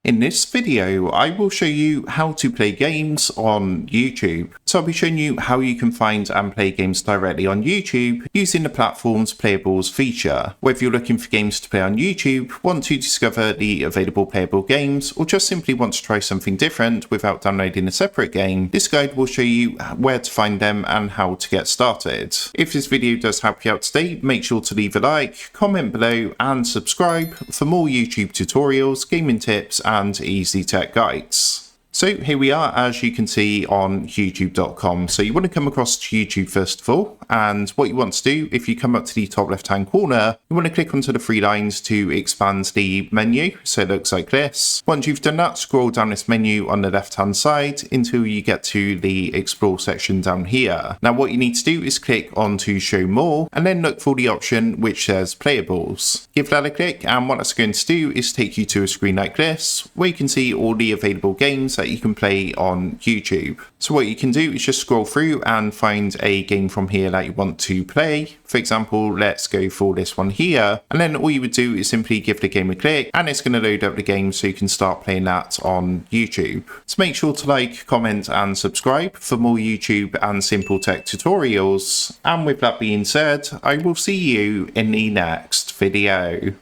In this video, I will show you how to play games on YouTube. So I'll be showing you how you can find and play games directly on YouTube using the platform's Playables feature. Whether you're looking for games to play on YouTube, want to discover the available playable games, or just simply want to try something different without downloading a separate game, this guide will show you where to find them and how to get started. If this video does help you out today, make sure to leave a like, comment below and subscribe for more YouTube tutorials, gaming tips and easy tech guides. So here we are, as you can see, on youtube.com. So you want to come across to YouTube first of all, and what you want to do, if you come up to the top left hand corner, you want to click onto the three lines to expand the menu, so it looks like this. Once you've done that, scroll down this menu on the left hand side until you get to the explore section down here. Now what you need to do is click on to show more and then look for the option which says playables. Give that a click, and what that's going to do is take you to a screen like this where you can see all the available games that you can play on YouTube. So what you can do is just scroll through and find a game from here that you want to play. For example, let's go for this one here, and then all you would do is simply give the game a click and it's going to load up the game so you can start playing that on YouTube. So make sure to like, comment and subscribe for more YouTube and simple tech tutorials. And with that being said, I will see you in the next video.